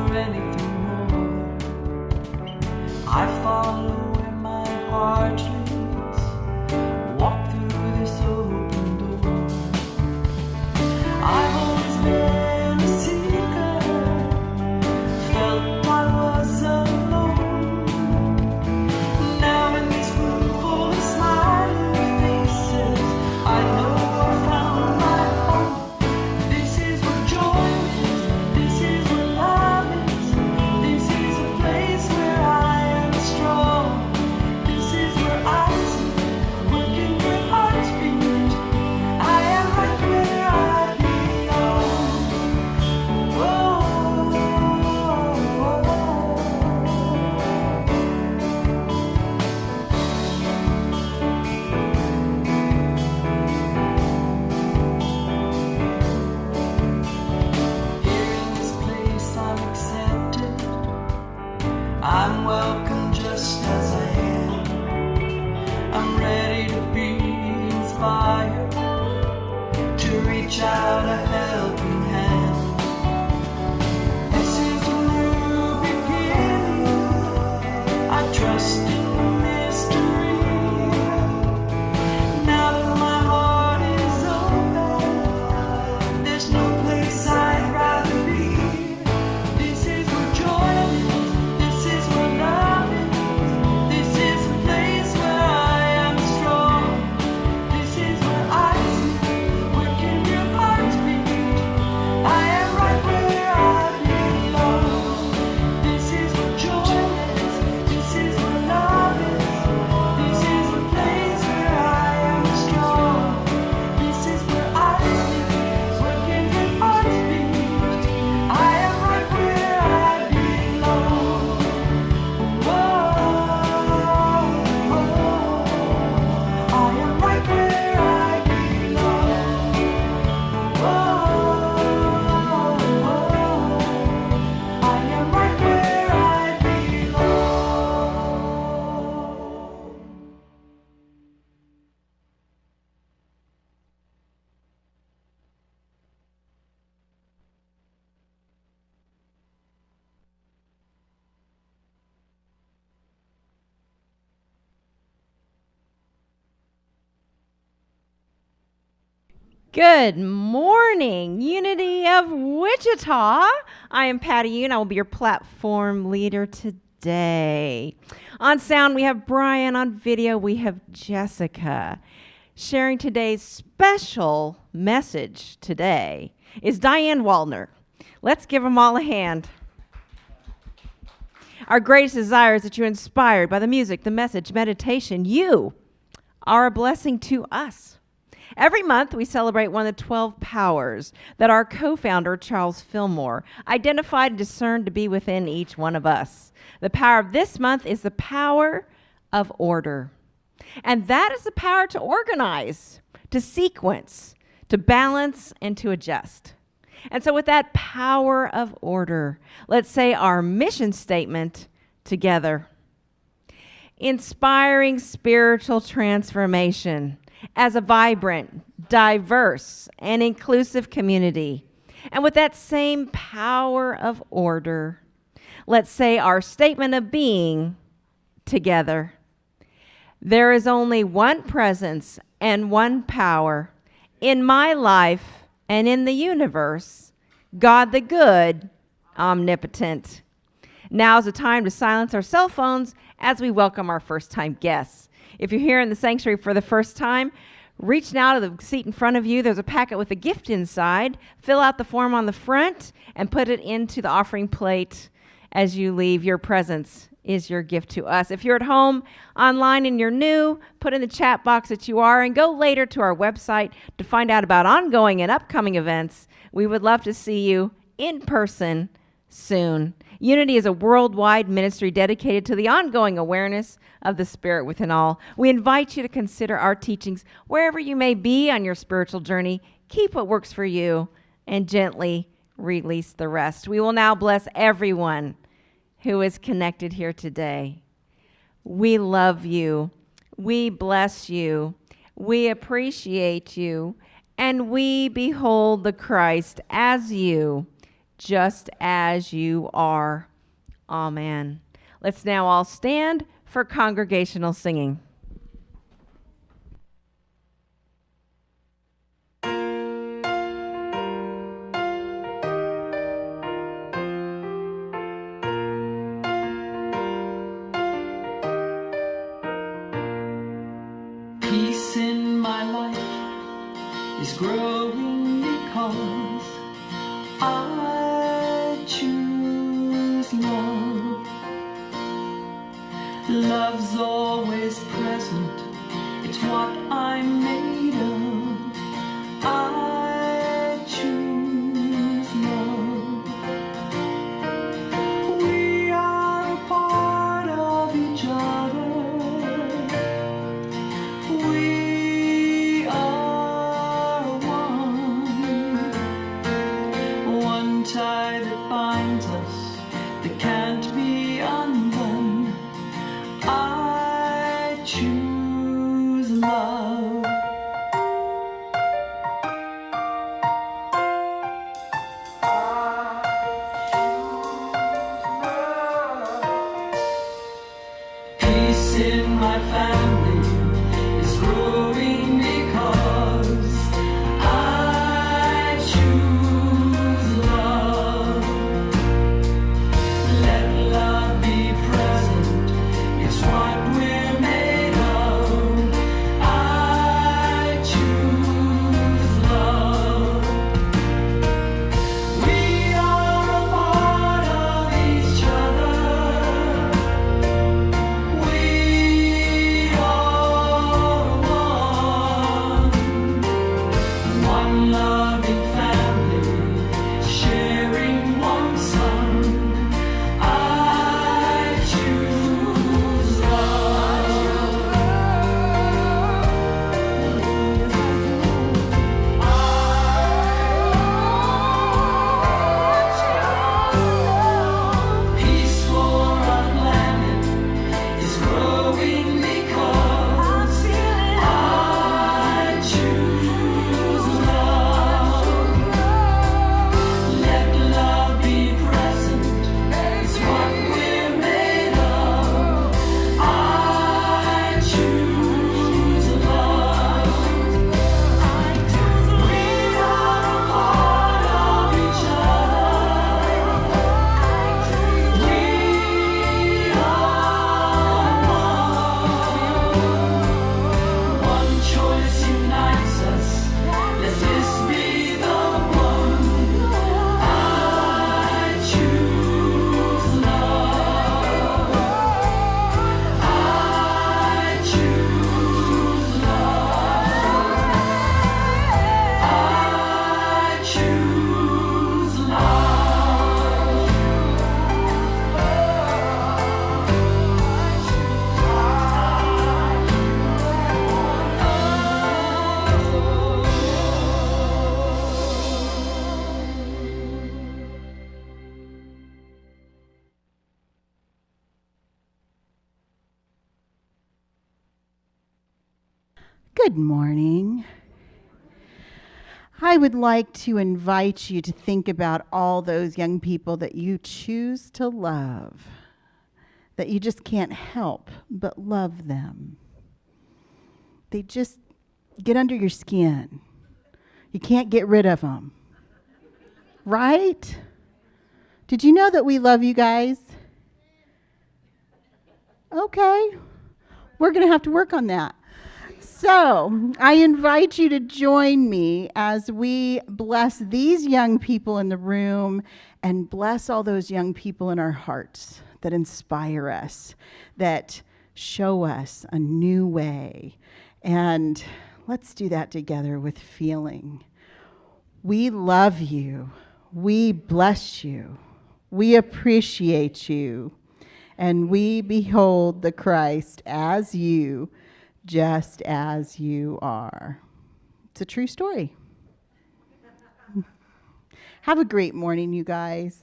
for anything more. I follow where my heart leads, walk through this open door. I've always been a seeker, felt I was alone. Now in this room full of smiling faces, I know I found my home. This is where joy is, this is where love is, this is a place where I am strong. This is where I see working with heart's beat. I am right where I belong. Whoa. Here in this place I'm accepted, I'm welcome just as I am. I'm ready to be inspired, to reach out a helping hand. This is a new beginning, I trust in the mystery. Now that my heart is open, there's no place I'd rather be. This is where joy is, this is where love is, this is a place where I am strong. This is where I see working your heart's beat. I am right where I belong. This is where joy is, this is where love is, this is a place where I am strong. This is where I see working your heart's beat. I am right where I belong. Whoa, I am right where I belong. Whoa, I am right where I belong. Good morning, Unity of Wichita. I am Patty Yoon. I will be your platform leader today. On sound, we have Brian. On video, we have Jessica. Sharing today's special message today is Dianne Waltner. Let's give them all a hand. Our greatest desire is that you're inspired by the music, the message, meditation. You are a blessing to us. Every month, we celebrate one of the 12 powers that our co-founder, Charles Fillmore, identified and discerned to be within each one of us. The power of this month is the power of order. And that is the power to organize, to sequence, to balance, and to adjust. And so with that power of order, let's say our mission statement together. Inspiring spiritual transformation as a vibrant, diverse, and inclusive community. And with that same power of order, let's say our statement of being together. There is only one presence and one power in my life and in the universe, God the good, omnipotent. Now is the time to silence our cell phones as we welcome our first-time guests. If you're here in the sanctuary for the first time, reach now to the seat in front of you. There's a packet with a gift inside. Fill out the form on the front and put it into the offering plate as you leave. Your presence is your gift to us. If you're at home, online, and you're new, put in the chat box that you are and go later to our website to find out about ongoing and upcoming events. We would love to see you in person soon. Unity is a worldwide ministry dedicated to the ongoing awareness of the Spirit within all. We invite you to consider our teachings wherever you may be on your spiritual journey. Keep what works for you and gently release the rest. We will now bless everyone who is connected here today. We love you. We bless you. We appreciate you. And we behold the Christ as you just as you are. Amen. Let's now all stand for congregational singing. Peace in my life is growing because I choose love. Love's always present, it's what I'm made of. I choose love. We are a part of each other. We are one tie that binds us, that can't be undone. I choose love. Peace in my family is growing because I choose love. Let love be present, it's what we're made of. I choose love. We are a part of each other. We are one loving family, sharing one son. I choose love. Peace for our planet is growing because I choose love. Let love be present, it's what we're made of. I choose love. We are a part of each other. We are one choice unites us. Let this be the one. I choose love. I choose love. I choose Good morning. I would like to invite you to think about all those young people that you choose to love, that you just can't help but love them. They just get under your skin. You can't get rid of them. Right? Did you know that we love you guys? Okay. We're going to have to work on that. So, I invite you to join me as we bless these young people in the room and bless all those young people in our hearts that inspire us, that show us a new way. And let's do that together with feeling. We love you. We bless you. We appreciate you. And we behold the Christ as you, just as you are. It's a true story. Have a great morning, you guys.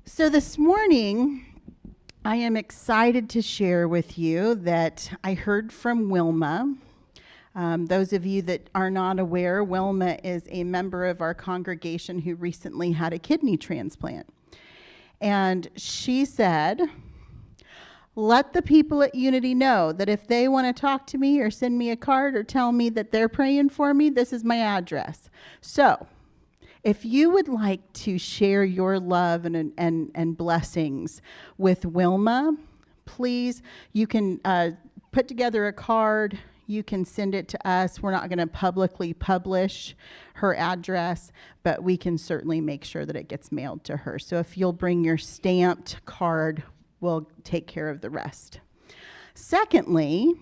So this morning, I am excited to share with you that I heard from Wilma Those of you that are not aware, Wilma is a member of our congregation who recently had a kidney transplant. And she said, let the people at Unity know that if they want to talk to me or send me a card or tell me that they're praying for me, this is my address. So if you would like to share your love and blessings with Wilma, please, you can put together a card. You can send it to us. We're not going to publicly publish her address, but we can certainly make sure that it gets mailed to her. So if you'll bring your stamped card, we'll take care of the rest. Secondly,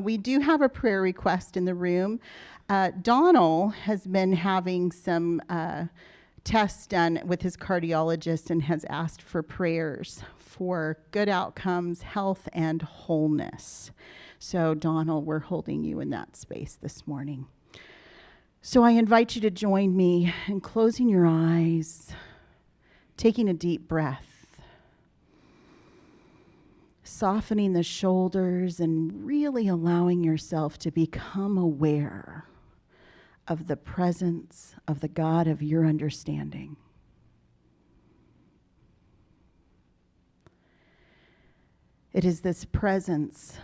we do have a prayer request in the room. Donald has been having some tests done with his cardiologist and has asked for prayers for good outcomes, health, and wholeness. So, Donald, we're holding you in that space this morning. So I invite you to join me in closing your eyes, taking a deep breath, softening the shoulders, and really allowing yourself to become aware of the presence of the God of your understanding. It is this presence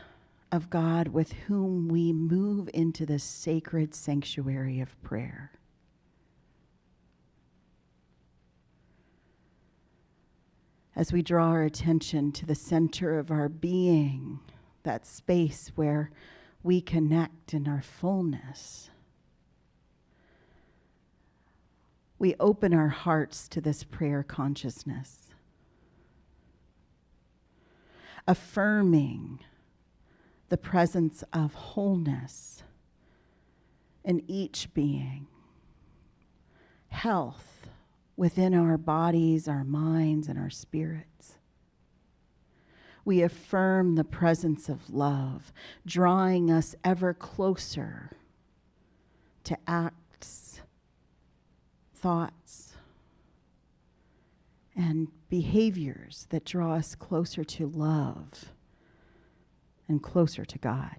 of God with whom we move into the sacred sanctuary of prayer. As we draw our attention to the center of our being, that space where we connect in our fullness, we open our hearts to this prayer consciousness, affirming the presence of wholeness in each being, health within our bodies, our minds, and our spirits. We affirm the presence of love, drawing us ever closer to acts, thoughts, and behaviors that draw us closer to love and closer to God.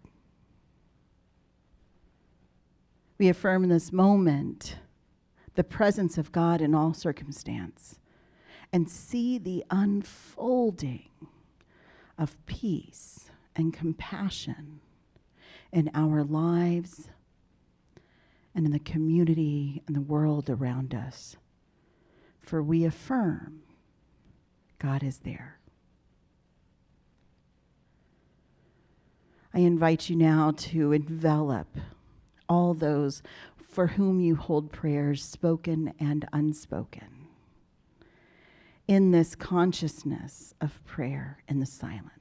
We affirm in this moment the presence of God in all circumstance and see the unfolding of peace and compassion in our lives and in the community and the world around us. For we affirm God is there. I invite you now to envelop all those for whom you hold prayers, spoken and unspoken, in this consciousness of prayer in the silence.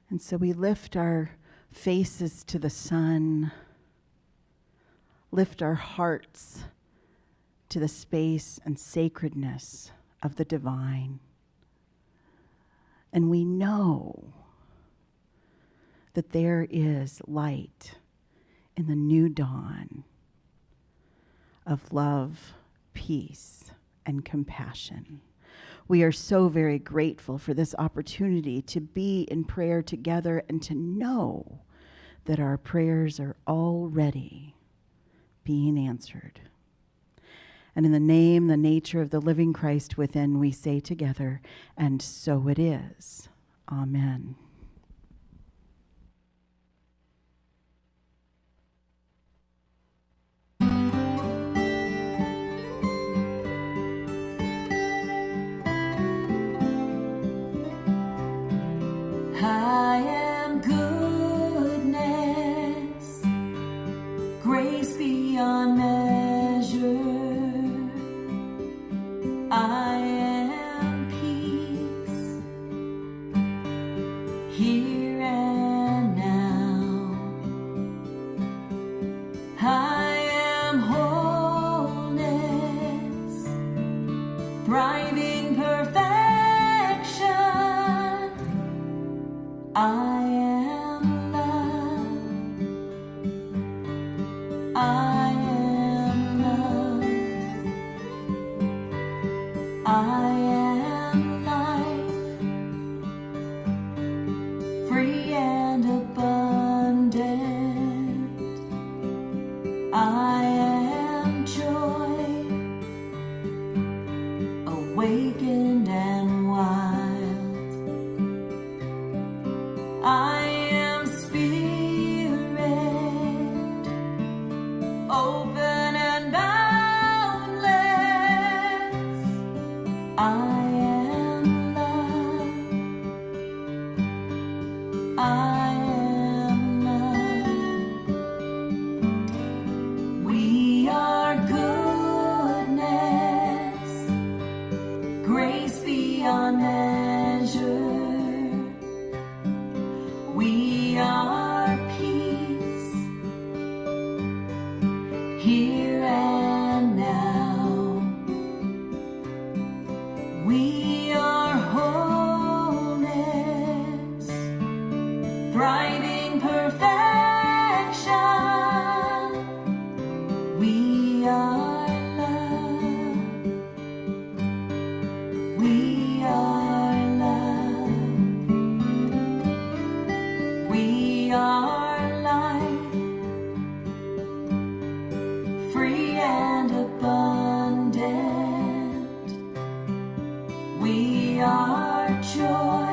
And so we lift our faces to the sun, lift our hearts to the space and sacredness of the divine. And we know that there is light in the new dawn of love, peace, and compassion. We are so very grateful for this opportunity to be in prayer together and to know that our prayers are already being answered. And in the name, the nature of the living Christ within, we say together, and so it is. Amen. I am goodness, grace beyond measure. I am peace, striving perfection. We are love. We are love. We are life, free and abundant. We are joy,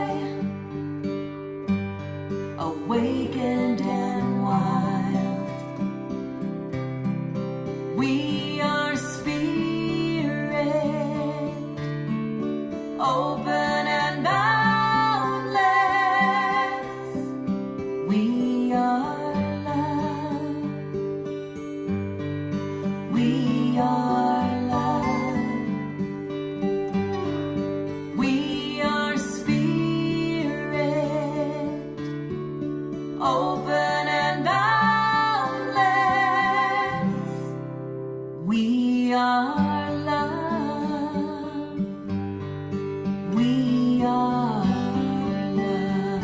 awakened and wild. We are spirit, open and boundless. We are love. We are love. We are spirit, open and boundless. We are love. We are love.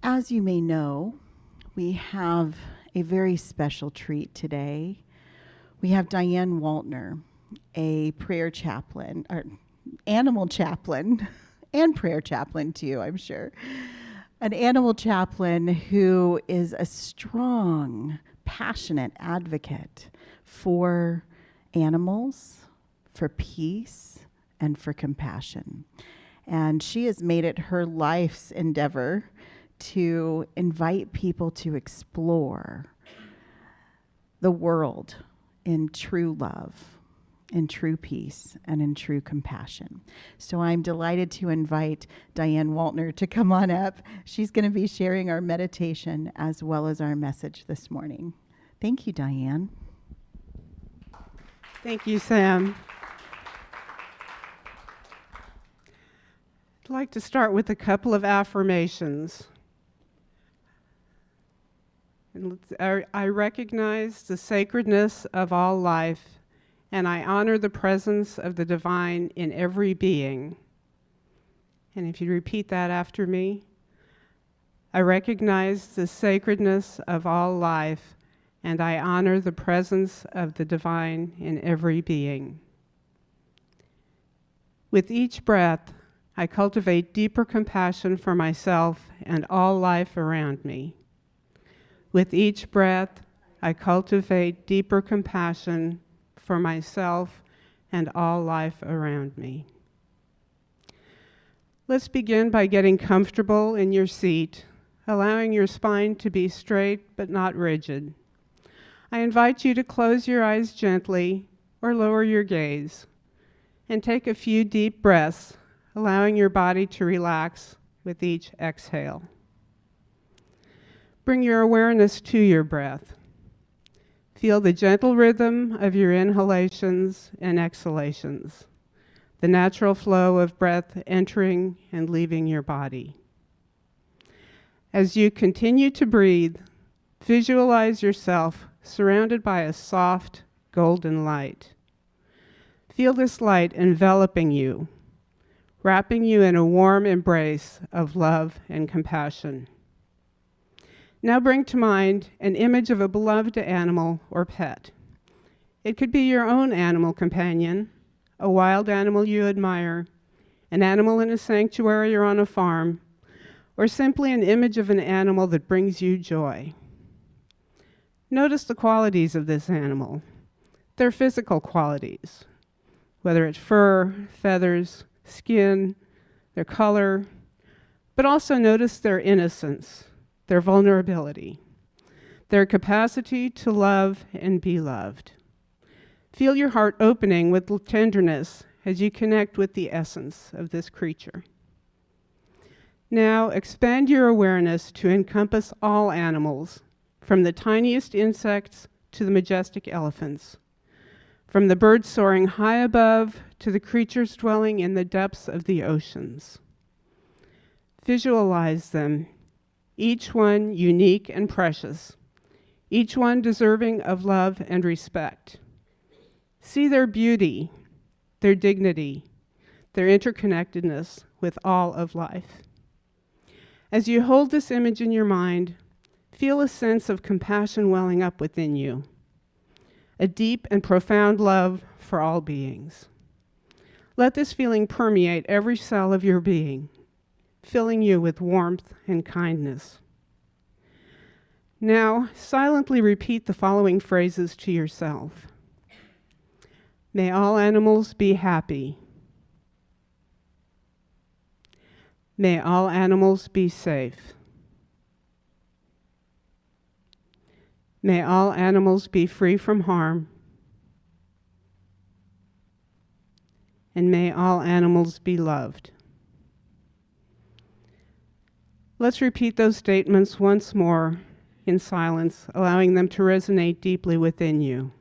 As you may know, we have a very special treat today. We have Dianne Waltner, a prayer chaplain, or animal chaplain, and prayer chaplain too, I'm sure. An animal chaplain who is a strong, passionate advocate for animals, for peace, and for compassion. And she has made it her life's endeavor to invite people to explore the world in true love, in true peace, and in true compassion. So I'm delighted to invite Dianne Waltner to come on up. She's going to be sharing our meditation as well as our message this morning. Thank you, Dianne. Thank you, Sam. I'd like to start with a couple of affirmations. I recognize the sacredness of all life, and I honor the presence of the divine in every being. And if you repeat that after me, I recognize the sacredness of all life, and I honor the presence of the divine in every being. With each breath, I cultivate deeper compassion for myself and all life around me. With each breath, I cultivate deeper compassion for myself and all life around me. Let's begin by getting comfortable in your seat, allowing your spine to be straight but not rigid. I invite you to close your eyes gently or lower your gaze and take a few deep breaths, allowing your body to relax with each exhale. Bring your awareness to your breath. Feel the gentle rhythm of your inhalations and exhalations, the natural flow of breath entering and leaving your body. As you continue to breathe, visualize yourself surrounded by a soft, golden light. Feel this light enveloping you, wrapping you in a warm embrace of love and compassion. Now bring to mind an image of a beloved animal or pet. It could be your own animal companion, a wild animal you admire, an animal in a sanctuary or on a farm, or simply an image of an animal that brings you joy. Notice the qualities of this animal, their physical qualities, whether it's fur, feathers, skin, their color, but also notice their innocence, their vulnerability, their capacity to love and be loved. Feel your heart opening with tenderness as you connect with the essence of this creature. Now expand your awareness to encompass all animals, from the tiniest insects to the majestic elephants, from the birds soaring high above to the creatures dwelling in the depths of the oceans. Visualize them, each one unique and precious, each one deserving of love and respect. See their beauty, their dignity, their interconnectedness with all of life. As you hold this image in your mind, feel a sense of compassion welling up within you, a deep and profound love for all beings. Let this feeling permeate every cell of your being, filling you with warmth and kindness. Now, silently repeat the following phrases to yourself. May all animals be happy. May all animals be safe. May all animals be free from harm. And may all animals be loved. Let's repeat those statements once more in silence, allowing them to resonate deeply within you.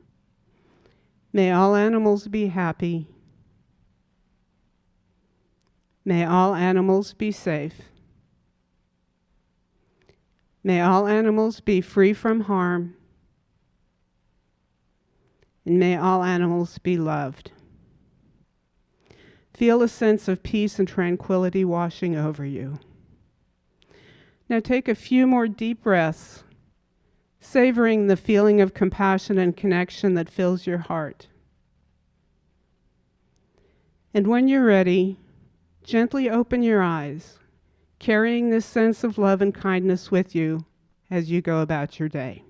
May all animals be happy. May all animals be safe. May all animals be free from harm. And may all animals be loved. Feel a sense of peace and tranquility washing over you. Now take a few more deep breaths, savoring the feeling of compassion and connection that fills your heart. And when you're ready, gently open your eyes, carrying this sense of love and kindness with you as you go about your day.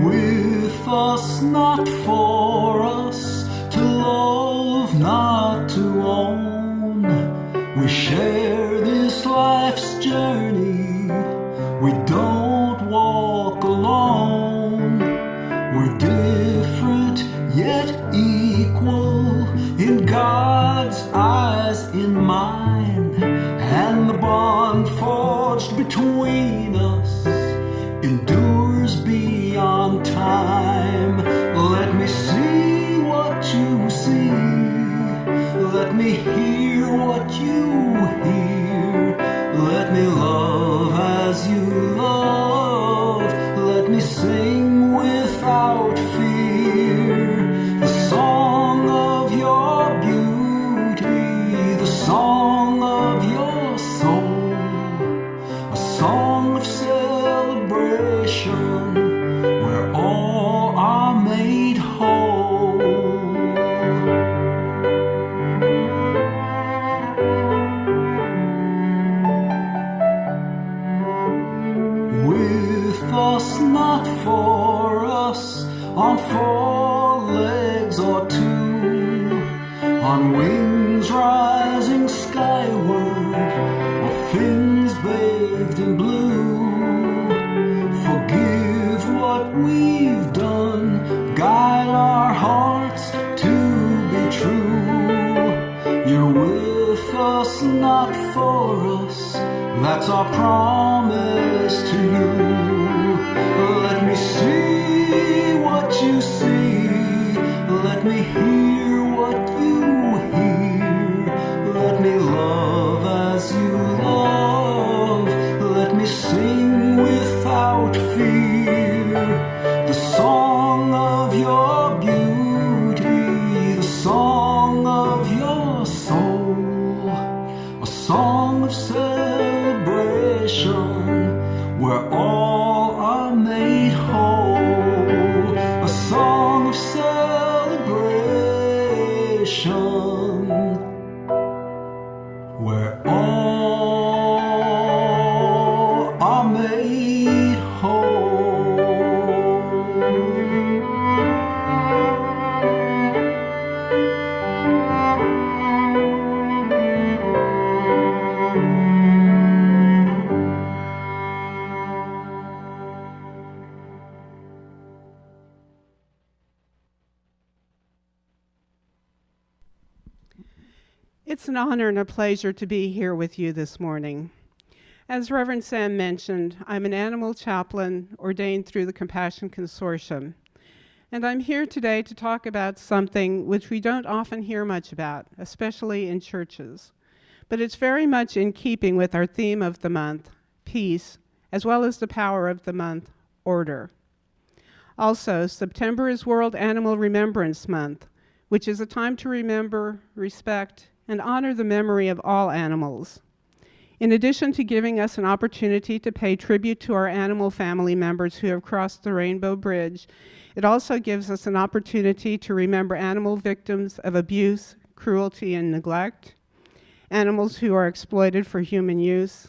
With us, not for us, to love, not to own. We share this life's journey. We don't walk alone. We're different yet equal in God's eyes, in mine, and the bond forged between us endures beyond time. Let me see what you see. Let me hear what you hear. Let me love as you love. Let me sing without fear the song of your beauty, the song of your soul, a song of celebration where all are made whole. With us, not for us, on four legs or two, on wings rising skyward, or fins bathed in blue. Forgive what we've done, guide our hearts to be true. You're with us, not for us, that's our promise to you. Let me see what you see. Let me hear what you hear. Let me love as you love. Let me sing without fear the song of your beauty, the song of your soul, a song of celebration It's an honor and a pleasure to be here with you this morning. As Reverend Sam mentioned, I'm an animal chaplain ordained through the Compassion Consortium. And I'm here today to talk about something which we don't often hear much about, especially in churches. But it's very much in keeping with our theme of the month, peace, as well as the power of the month, order. Also, September is World Animal Remembrance Month, which is a time to remember, respect, and honor the memory of all animals. In addition to giving us an opportunity to pay tribute to our animal family members who have crossed the Rainbow Bridge, it also gives us an opportunity to remember animal victims of abuse, cruelty, and neglect, animals who are exploited for human use,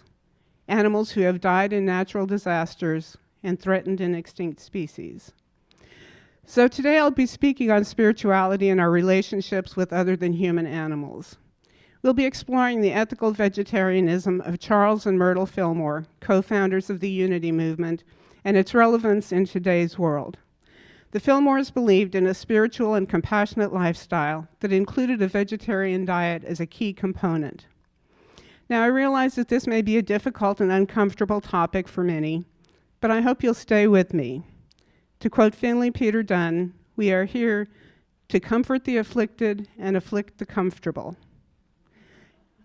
animals who have died in natural disasters, and threatened and extinct species. So today I'll be speaking on spirituality and our relationships with other than human animals. We'll be exploring the ethical vegetarianism of Charles and Myrtle Fillmore, co-founders of the Unity Movement, and its relevance in today's world. The Fillmores believed in a spiritual and compassionate lifestyle that included a vegetarian diet as a key component. Now, I realize that this may be a difficult and uncomfortable topic for many, but I hope you'll stay with me. To quote Finley Peter Dunne, we are here to comfort the afflicted and afflict the comfortable.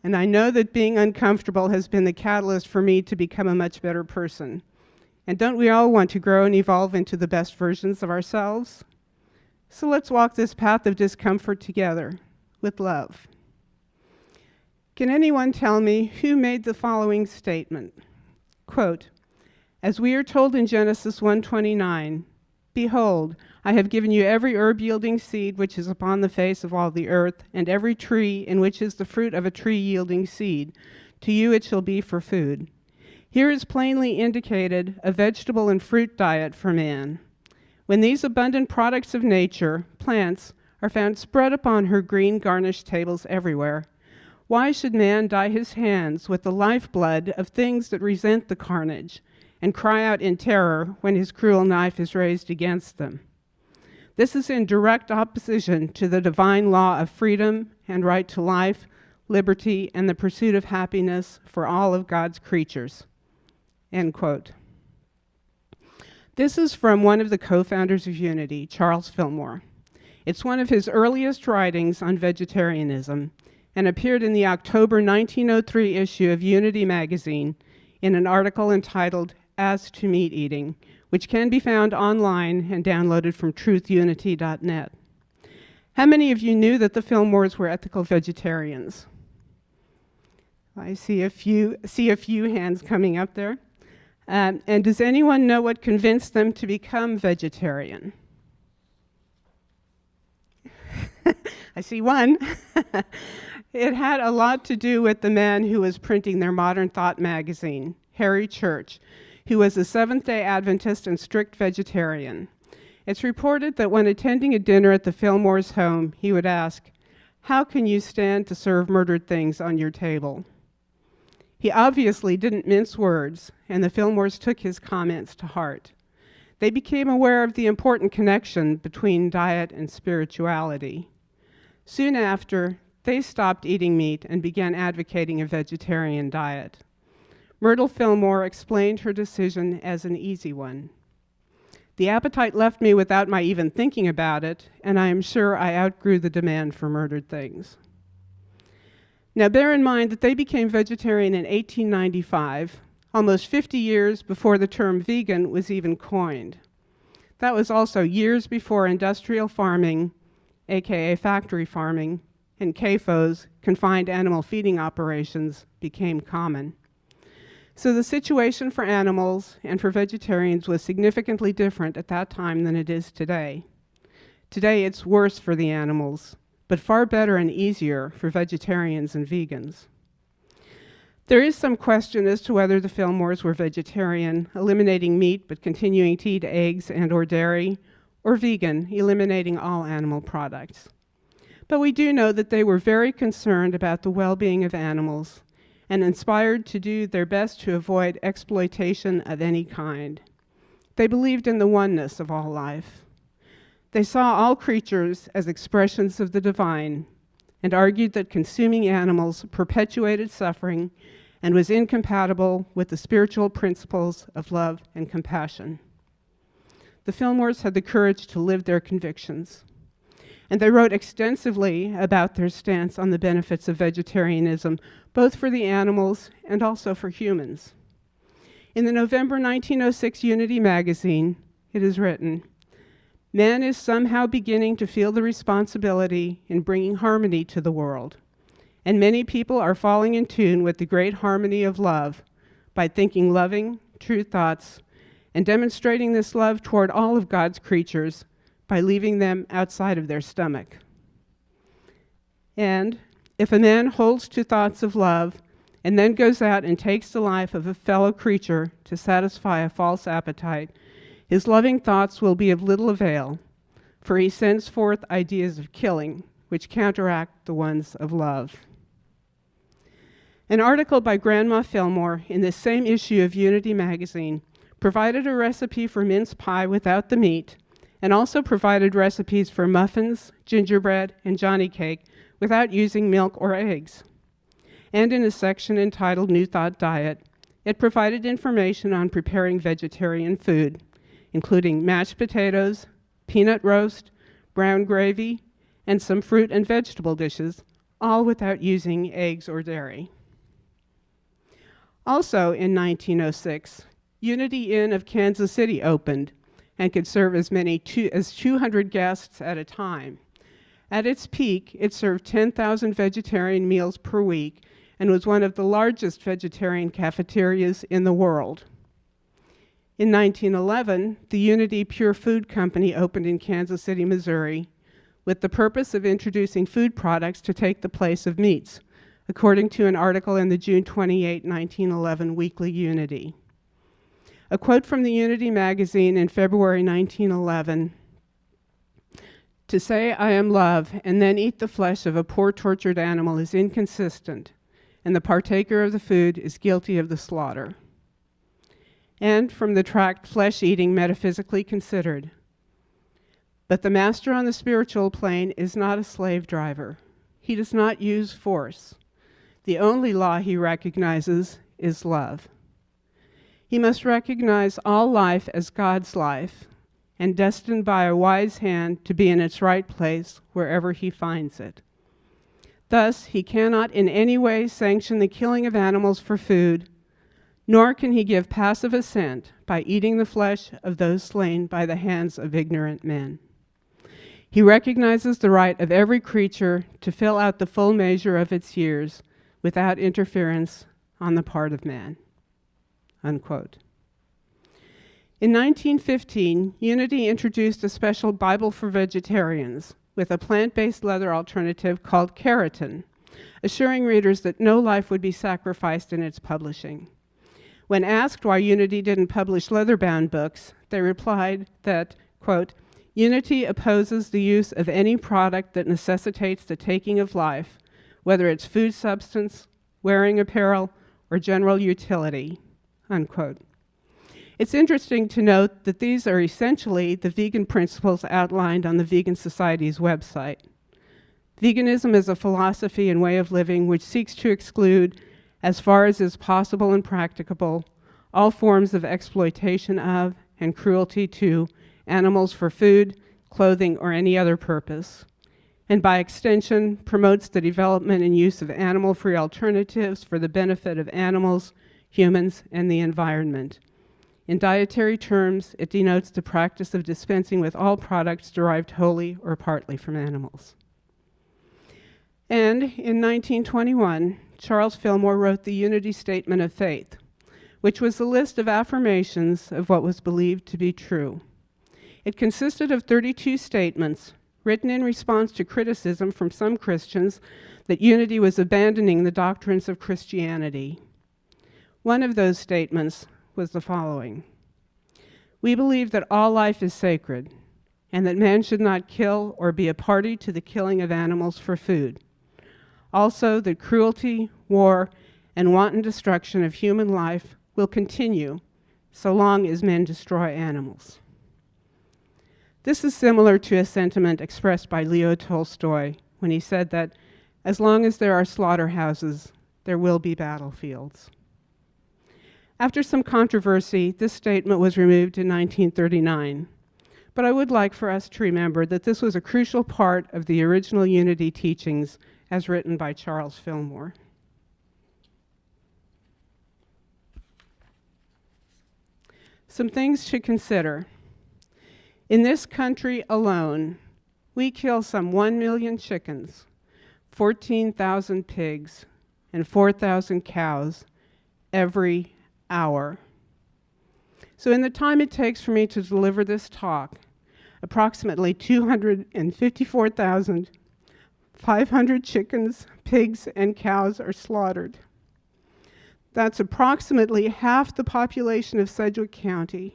And I know that being uncomfortable has been the catalyst for me to become a much better person. And don't we all want to grow and evolve into the best versions of ourselves? So let's walk this path of discomfort together with love. Can anyone tell me who made the following statement? Quote, "As we are told in Genesis 1:29, behold, I have given you every herb-yielding seed which is upon the face of all the earth, and every tree in which is the fruit of a tree-yielding seed. To you it shall be for food." Here is plainly indicated a vegetable and fruit diet for man. When these abundant products of nature, plants, are found spread upon her green garnished tables everywhere, why should man dye his hands with the lifeblood of things that resent the carnage and cry out in terror when his cruel knife is raised against them? This is in direct opposition to the divine law of freedom and right to life, liberty, and the pursuit of happiness for all of God's creatures. End quote. This is from one of the co-founders of Unity, Charles Fillmore. It's one of his earliest writings on vegetarianism and appeared in the October 1903 issue of Unity magazine in an article entitled As to Meat Eating, which can be found online and downloaded from truthunity.net. How many of you knew that the Fillmores were ethical vegetarians? I see a few hands coming up there. And does anyone know what convinced them to become vegetarian? I see one. It had a lot to do with the man who was printing their Modern Thought magazine, Harry Church, who was a Seventh-day Adventist and strict vegetarian. It's reported that when attending a dinner at the Fillmores' home, he would ask, "How can you stand to serve murdered things on your table?" He obviously didn't mince words, and the Fillmores took his comments to heart. They became aware of the important connection between diet and spirituality. Soon after, they stopped eating meat and began advocating a vegetarian diet. Myrtle Fillmore explained her decision as an easy one. "The appetite left me without my even thinking about it, and I am sure I outgrew the demand for murdered things." Now bear in mind that they became vegetarian in 1895, almost 50 years before the term vegan was even coined. That was also years before industrial farming, aka factory farming, and CAFOs, confined animal feeding operations, became common. So the situation for animals and for vegetarians was significantly different at that time than it is today. Today it's worse for the animals, but far better and easier for vegetarians and vegans. There is some question as to whether the Fillmores were vegetarian, eliminating meat but continuing to eat eggs and or dairy, or vegan, eliminating all animal products. But we do know that they were very concerned about the well-being of animals and inspired to do their best to avoid exploitation of any kind. They believed in the oneness of all life. They saw all creatures as expressions of the divine, and argued that consuming animals perpetuated suffering and was incompatible with the spiritual principles of love and compassion. The Fillmores had the courage to live their convictions, and they wrote extensively about their stance on the benefits of vegetarianism, both for the animals and also for humans. In the November 1906 Unity magazine, it is written, "Man is somehow beginning to feel the responsibility in bringing harmony to the world, and many people are falling in tune with the great harmony of love by thinking loving, true thoughts, and demonstrating this love toward all of God's creatures by leaving them outside of their stomach. And if a man holds to thoughts of love and then goes out and takes the life of a fellow creature to satisfy a false appetite, his loving thoughts will be of little avail, for he sends forth ideas of killing, which counteract the ones of love." An article by Grandma Fillmore in the same issue of Unity magazine provided a recipe for mince pie without the meat, and also provided recipes for muffins, gingerbread, and johnny cake without using milk or eggs. And in a section entitled New Thought Diet, it provided information on preparing vegetarian food, including mashed potatoes, peanut roast, brown gravy, and some fruit and vegetable dishes, all without using eggs or dairy. Also in 1906, Unity Inn of Kansas City opened and could serve as many as 200 guests at a time. At its peak, it served 10,000 vegetarian meals per week and was one of the largest vegetarian cafeterias in the world. In 1911, the Unity Pure Food Company opened in Kansas City, Missouri, with the purpose of introducing food products to take the place of meats, according to an article in the June 28, 1911 Weekly Unity. A quote from the Unity magazine in February 1911, "To say I am love and then eat the flesh of a poor tortured animal is inconsistent, and the partaker of the food is guilty of the slaughter." And from the tract Flesh Eating Metaphysically Considered, "But the master on the spiritual plane is not a slave driver. He does not use force. The only law he recognizes is love. He must recognize all life as God's life, and destined by a wise hand to be in its right place wherever he finds it. Thus, he cannot in any way sanction the killing of animals for food, nor can he give passive assent by eating the flesh of those slain by the hands of ignorant men. He recognizes the right of every creature to fill out the full measure of its years without interference on the part of man." Unquote. In 1915, Unity introduced a special Bible for vegetarians with a plant-based leather alternative called keratin, assuring readers that no life would be sacrificed in its publishing. When asked why Unity didn't publish leather-bound books, they replied that, quote, "Unity opposes the use of any product that necessitates the taking of life, whether it's food substance, wearing apparel, or general utility," unquote. It's interesting to note that these are essentially the vegan principles outlined on the Vegan Society's website. Veganism is a philosophy and way of living which seeks to exclude, as far as is possible and practicable, all forms of exploitation of and cruelty to animals for food, clothing, or any other purpose, and by extension promotes the development and use of animal-free alternatives for the benefit of animals, humans, and the environment. In dietary terms, it denotes the practice of dispensing with all products derived wholly or partly from animals. And in 1921, Charles Fillmore wrote the Unity Statement of Faith, which was a list of affirmations of what was believed to be true. It consisted of 32 statements written in response to criticism from some Christians that Unity was abandoning the doctrines of Christianity. One of those statements was the following: "We believe that all life is sacred, and that man should not kill or be a party to the killing of animals for food. Also, that cruelty, war, and wanton destruction of human life will continue so long as men destroy animals." This is similar to a sentiment expressed by Leo Tolstoy when he said that As long as there are slaughterhouses, there will be battlefields. After some controversy, this statement was removed in 1939. But I would like for us to remember that this was a crucial part of the original Unity teachings as written by Charles Fillmore. Some things to consider. In this country alone, we kill some 1 million chickens, 14,000 pigs, and 4,000 cows every hour. So in the time it takes for me to deliver this talk, approximately 254,500 chickens, pigs, and cows are slaughtered. That's approximately half the population of Sedgwick County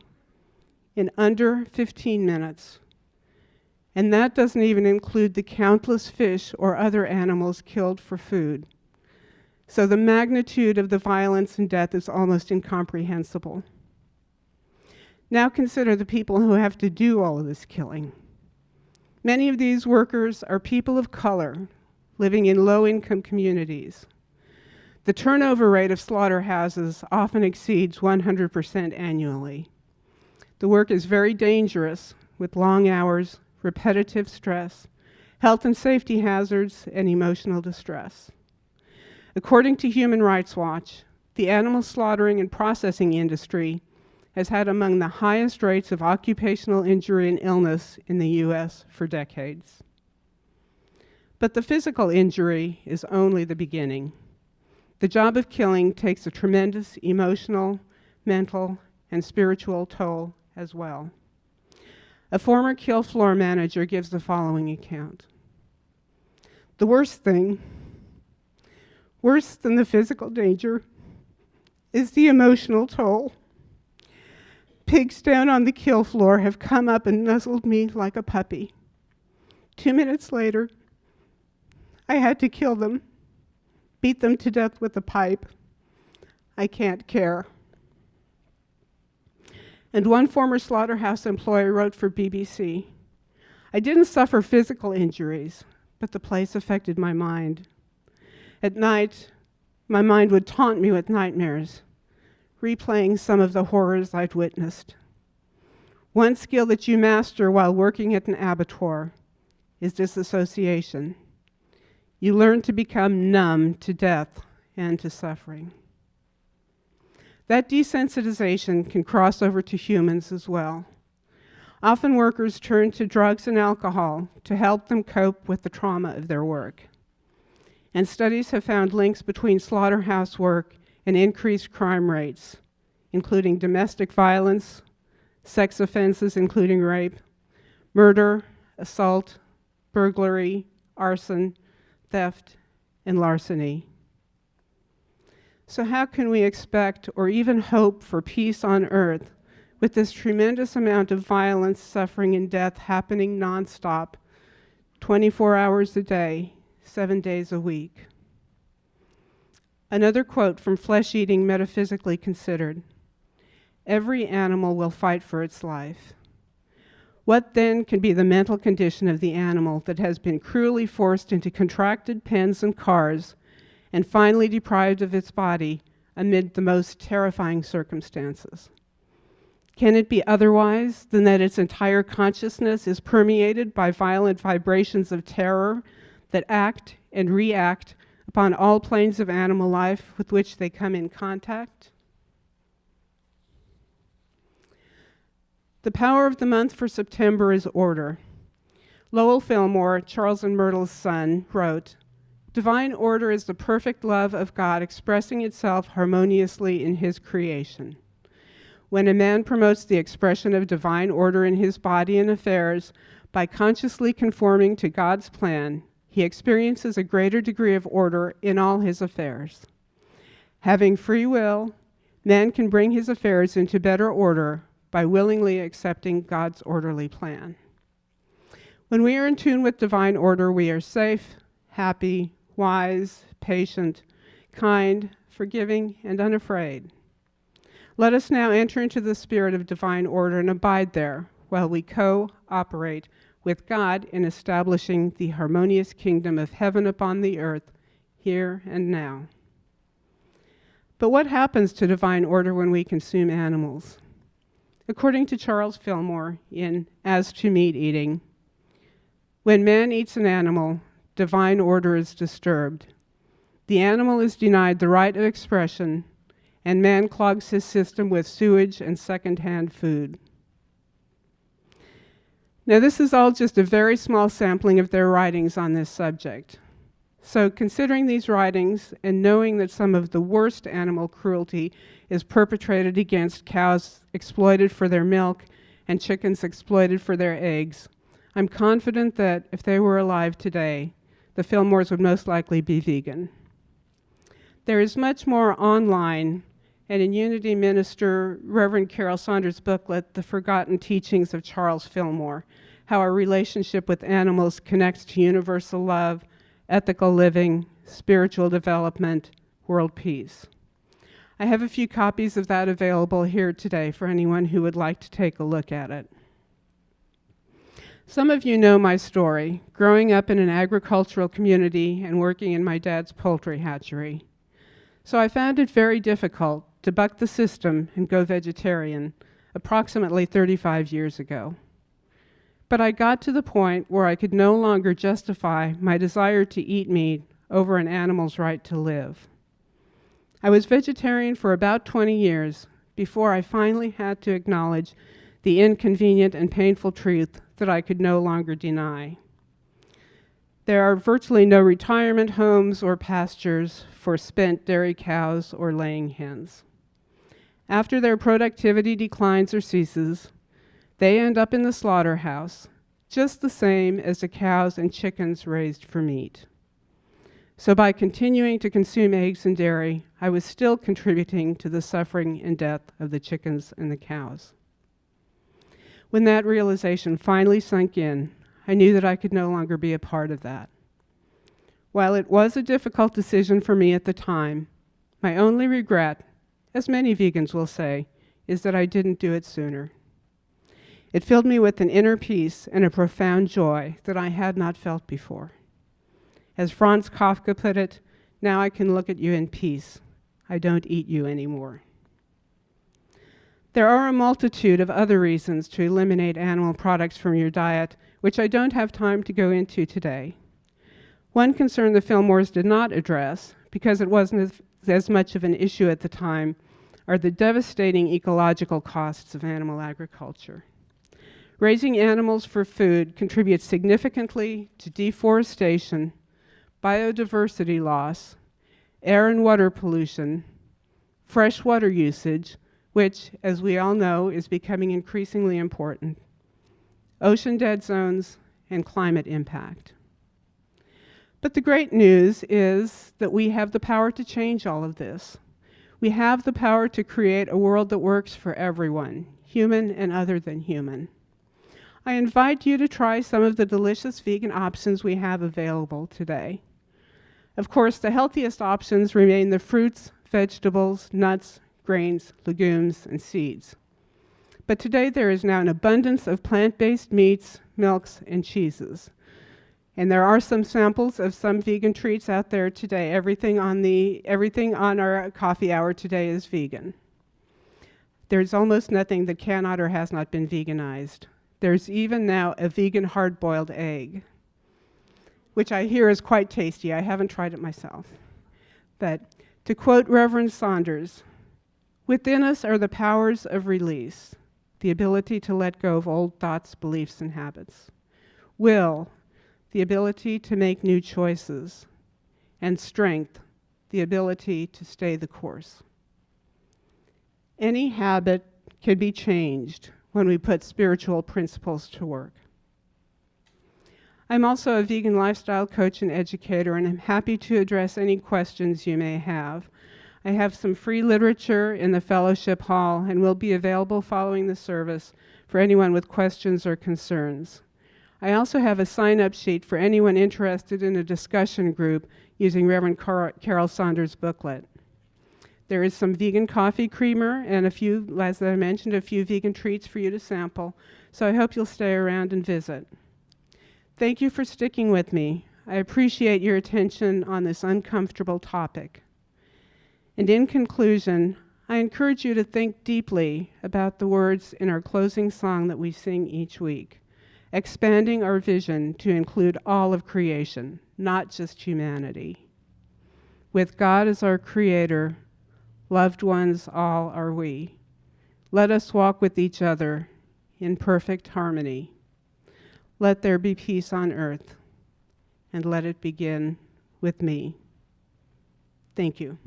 in under 15 minutes. And that doesn't even include the countless fish or other animals killed for food. So the magnitude of the violence and death is almost incomprehensible. Now consider the people who have to do all of this killing. Many of these workers are people of color living in low-income communities. The turnover rate of slaughterhouses often exceeds 100% annually. The work is very dangerous with long hours, repetitive stress, health and safety hazards, and emotional distress. According to Human Rights Watch, the animal slaughtering and processing industry has had among the highest rates of occupational injury and illness in the U.S. for decades. But the physical injury is only the beginning. The job of killing takes a tremendous emotional, mental, and spiritual toll as well. A former kill floor manager gives the following account. The worst thing, worse than the physical danger, is the emotional toll. Pigs down on the kill floor have come up and nuzzled me like a puppy. 2 minutes later, I had to kill them, beat them to death with a pipe. I can't care. And one former slaughterhouse employee wrote for BBC, I didn't suffer physical injuries, but the place affected my mind. At night, my mind would taunt me with nightmares, replaying some of the horrors I'd witnessed. One skill that you master while working at an abattoir is disassociation. You learn to become numb to death and to suffering. That desensitization can cross over to humans as well. Often workers turn to drugs and alcohol to help them cope with the trauma of their work. And studies have found links between slaughterhouse work and increased crime rates, including domestic violence, sex offenses including rape, murder, assault, burglary, arson, theft, and larceny. So how can we expect or even hope for peace on earth with this tremendous amount of violence, suffering, and death happening nonstop, 24 hours a day, 7 days a week? Another quote from Flesh Eating Metaphysically Considered. Every animal will fight for its life. What then can be the mental condition of the animal that has been cruelly forced into contracted pens and cars and finally deprived of its body amid the most terrifying circumstances? Can it be otherwise than that its entire consciousness is permeated by violent vibrations of terror that act and react upon all planes of animal life with which they come in contact? The power of the month for September is order. Lowell Fillmore, Charles and Myrtle's son, wrote, Divine order is the perfect love of God expressing itself harmoniously in his creation. When a man promotes the expression of divine order in his body and affairs by consciously conforming to God's plan, he experiences a greater degree of order in all his affairs. Having free will, man can bring his affairs into better order by willingly accepting God's orderly plan. When we are in tune with divine order, we are safe, happy, wise, patient, kind, forgiving, and unafraid. Let us now enter into the spirit of divine order and abide there while we co-operate with God in establishing the harmonious kingdom of heaven upon the earth, here and now. But what happens to divine order when we consume animals? According to Charles Fillmore in As to Meat Eating, when man eats an animal, divine order is disturbed. The animal is denied the right of expression, and man clogs his system with sewage and second-hand food. Now, this is all just a very small sampling of their writings on this subject. So, considering these writings and knowing that some of the worst animal cruelty is perpetrated against cows exploited for their milk and chickens exploited for their eggs, I'm confident that if they were alive today, the Fillmores would most likely be vegan. There is much more online, and in Unity Minister Reverend Carol Saunders' booklet, The Forgotten Teachings of Charles Fillmore, how our relationship with animals connects to universal love, ethical living, spiritual development, world peace. I have a few copies of that available here today for anyone who would like to take a look at it. Some of you know my story, growing up in an agricultural community and working in my dad's poultry hatchery. So I found it very difficult to buck the system and go vegetarian approximately 35 years ago. But I got to the point where I could no longer justify my desire to eat meat over an animal's right to live. I was vegetarian for about 20 years before I finally had to acknowledge the inconvenient and painful truth that I could no longer deny. There are virtually no retirement homes or pastures for spent dairy cows or laying hens. After their productivity declines or ceases, they end up in the slaughterhouse, just the same as the cows and chickens raised for meat. So by continuing to consume eggs and dairy, I was still contributing to the suffering and death of the chickens and the cows. When that realization finally sunk in, I knew that I could no longer be a part of that. While it was a difficult decision for me at the time, my only regret, as many vegans will say, is that I didn't do it sooner. It filled me with an inner peace and a profound joy that I had not felt before. As Franz Kafka put it, now I can look at you in peace. I don't eat you anymore. There are a multitude of other reasons to eliminate animal products from your diet, which I don't have time to go into today. One concern the Fillmores did not address, because it wasn't as much of an issue at the time, are the devastating ecological costs of animal agriculture. Raising animals for food contributes significantly to deforestation, biodiversity loss, air and water pollution, fresh water usage, which, as we all know, is becoming increasingly important, ocean dead zones, and climate impact. But the great news is that we have the power to change all of this. We have the power to create a world that works for everyone, human and other than human. I invite you to try some of the delicious vegan options we have available today. Of course, the healthiest options remain the fruits, vegetables, nuts, grains, legumes, and seeds. But today there is now an abundance of plant-based meats, milks, and cheeses. And there are some samples of some vegan treats out there today. Everything on our coffee hour today is vegan. There's almost nothing that cannot or has not been veganized. There's even now a vegan hard-boiled egg, which I hear is quite tasty. I haven't tried it myself. But to quote Reverend Saunders, "Within us are the powers of release, the ability to let go of old thoughts, beliefs, and habits. Will, the ability to make new choices. And strength, the ability to stay the course." Any habit can be changed when we put spiritual principles to work. I'm also a vegan lifestyle coach and educator, and I'm happy to address any questions you may have. I have some free literature in the fellowship hall and will be available following the service for anyone with questions or concerns. I also have a sign-up sheet for anyone interested in a discussion group using Reverend Carol Saunders' booklet. There is some vegan coffee creamer and a few, as I mentioned, a few vegan treats for you to sample, so I hope you'll stay around and visit. Thank you for sticking with me. I appreciate your attention on this uncomfortable topic. And in conclusion, I encourage you to think deeply about the words in our closing song that we sing each week, expanding our vision to include all of creation, not just humanity. With God as our creator, loved ones all are we. Let us walk with each other in perfect harmony. Let there be peace on earth, and let it begin with me. Thank you.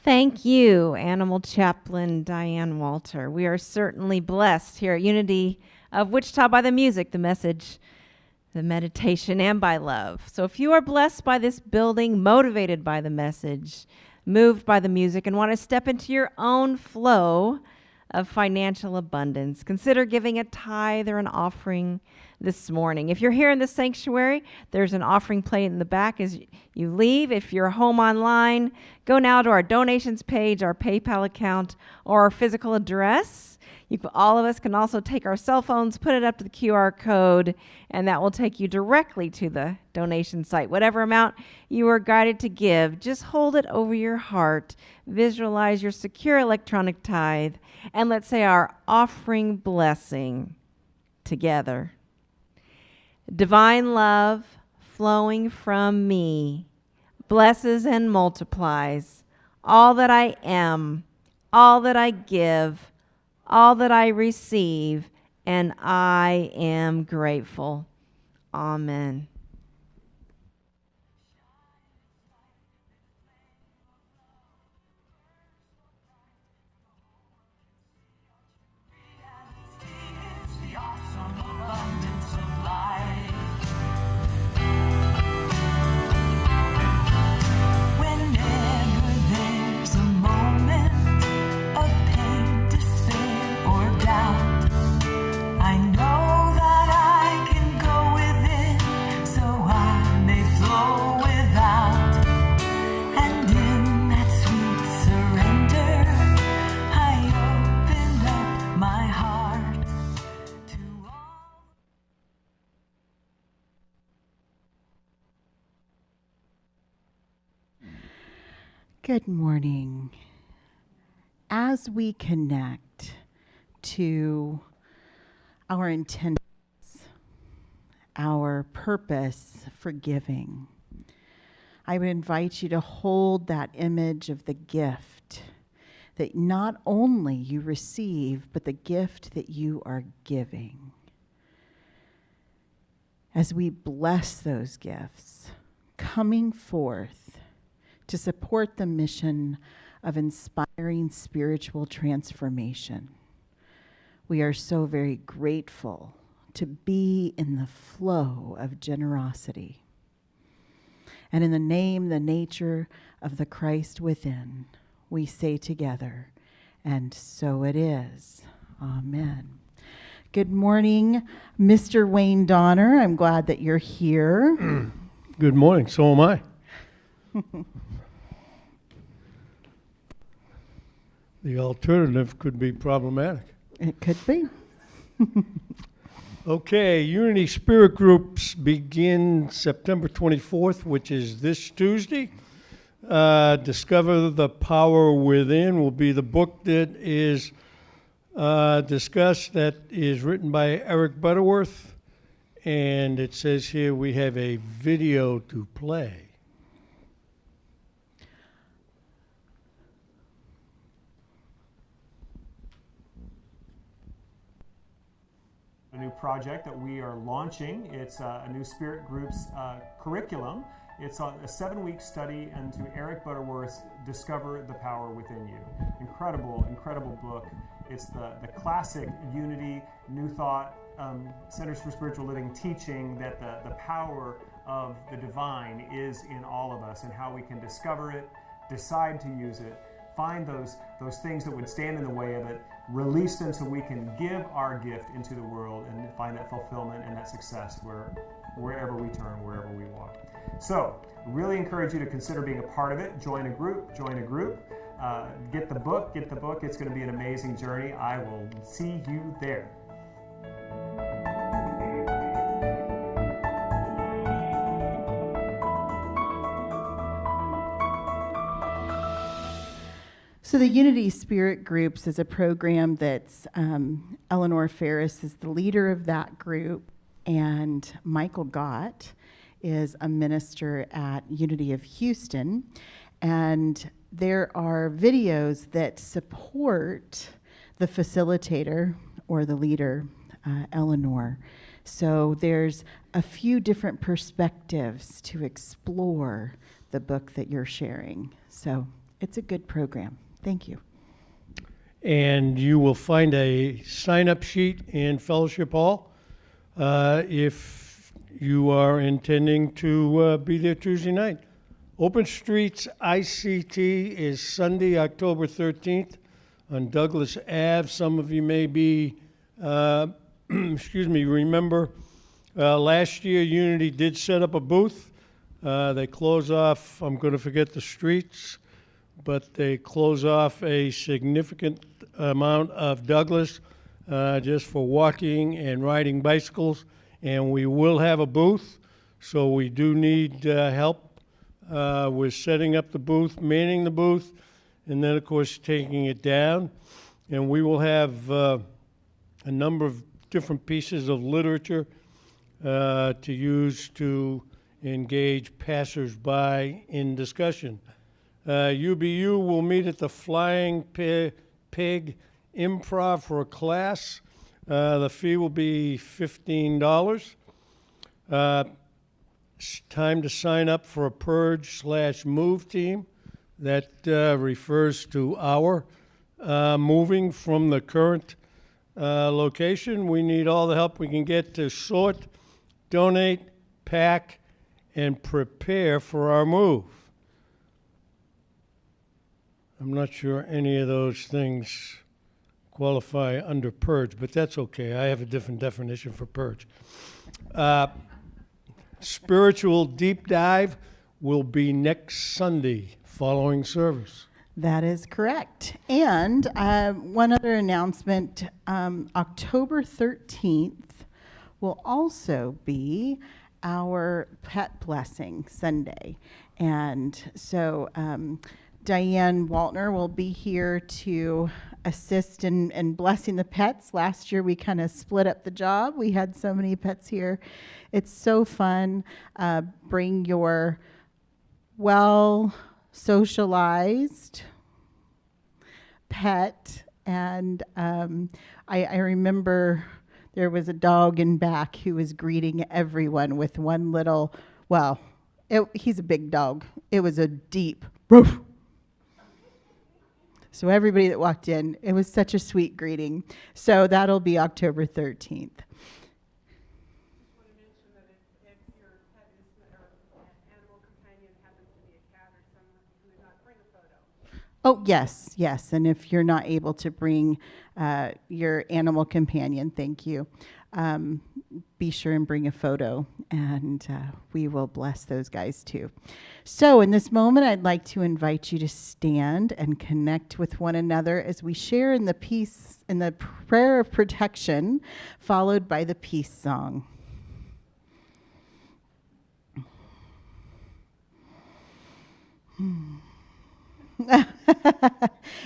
Thank you, Animal Chaplain Dianne Waltner. We are certainly blessed here at Unity of Wichita by the music, the message, the meditation, and by love. So if you are blessed by this building, motivated by the message, moved by the music, and want to step into your own flow of financial abundance, consider giving a tithe or an offering this morning. If you're here in the sanctuary, there's an offering plate in the back as you leave. If you're home online, go now to our donations page, our PayPal account, or our physical address. All of us can also take our cell phones, put it up to the QR code, and that will take you directly to the donation site. Whatever amount you are guided to give, just hold it over your heart. Visualize your secure electronic tithe, and let's say our offering blessing together. Divine love flowing from me blesses and multiplies all that I am, all that I give, all that I receive, and I am grateful. Amen. The awesome abundance of life. Whenever there's a moment of pain, despair, or doubt, I know that I can go within, so I may flow without. And in that sweet surrender, I open up my heart to all. Good morning. As we connect to our intentions, our purpose for giving, I would invite you to hold that image of the gift that not only you receive, but the gift that you are giving. As we bless those gifts, coming forth to support the mission of inspiring spiritual transformation. We are so very grateful to be in the flow of generosity. And in the name, the nature of the Christ within, we say together, and so it is. Amen. Good morning, Mr. Wayne Donner. I'm glad that you're here. Good morning, so am I. The alternative could be problematic. It could be. Okay, Unity Spirit Groups begin September 24th, which is this Tuesday. Discover the Power Within will be the book that is discussed, that is written by Eric Butterworth. And it says here we have a video to play. A new project that we are launching. It's a new Spirit Groups curriculum. It's a 7-week study into Eric Butterworth's Discover the Power Within You. Incredible, incredible book. It's the classic Unity, New Thought, Centers for Spiritual Living teaching that the power of the divine is in all of us and how we can discover it, decide to use it, find those things that would stand in the way of it, release them so we can give our gift into the world and find that fulfillment and that success wherever we turn, wherever we walk. So, really encourage you to consider being a part of it. Join a group. get the book. It's going to be an amazing journey. I will see you there. So the Unity Spirit Groups is a program that's Eleanor Ferris is the leader of that group, and Michael Gott is a minister at Unity of Houston. And there are videos that support the facilitator or the leader, Eleanor. So there's a few different perspectives to explore the book that you're sharing. So it's a good program. Thank you. And you will find a sign-up sheet in Fellowship Hall if you are intending to be there Tuesday night. Open Streets ICT is Sunday, October 13th on Douglas Ave. Some of you may be, remember last year Unity did set up a booth. They close off, I'm going to forget the streets, but they close off a significant amount of Douglas just for walking and riding bicycles, and we will have a booth, so we do need help with setting up the booth, manning the booth, and then, of course, taking it down. And we will have a number of different pieces of literature to use to engage passersby in discussion. UBU will meet at the Flying Pig Improv for a class. The fee will be $15. It's time to sign up for a Purge/Move team. That refers to our moving from the current location. We need all the help we can get to sort, donate, pack, and prepare for our move. I'm not sure any of those things qualify under purge, but that's okay. I have a different definition for purge. Spiritual deep dive will be next Sunday following service. That is correct. And one other announcement, October 13th will also be our Pet Blessing Sunday. And so Dianne Waltner will be here to assist in blessing the pets. Last year we kind of split up the job. We had so many pets here. It's so fun. Bring your well-socialized pet. And I remember there was a dog in back who was greeting everyone with one little, he's a big dog. It was a deep roof. So everybody that walked in, it was such a sweet greeting. So that'll be October 13th. Oh, yes. And if you're not able to bring your animal companion, thank you. Be sure and bring a photo, and we will bless those guys too. So in this moment, I'd like to invite you to stand and connect with one another as we share in the peace, in the prayer of protection, followed by the peace song.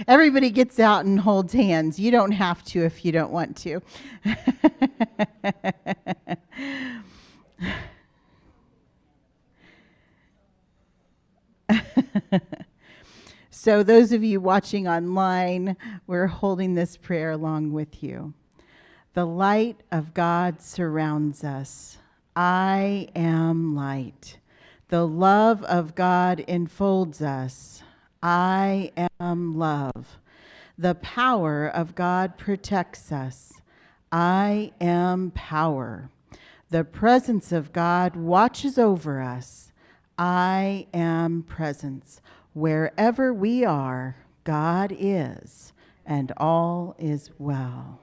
Everybody gets out and holds hands. You don't have to if you don't want to. So those of you watching online, we're holding this prayer along with you. The light of God surrounds us. I am light. The love of God enfolds us. I am love. The power of God protects us. I am power. The presence of God watches over us. I am presence. Wherever we are, God is, and all is well.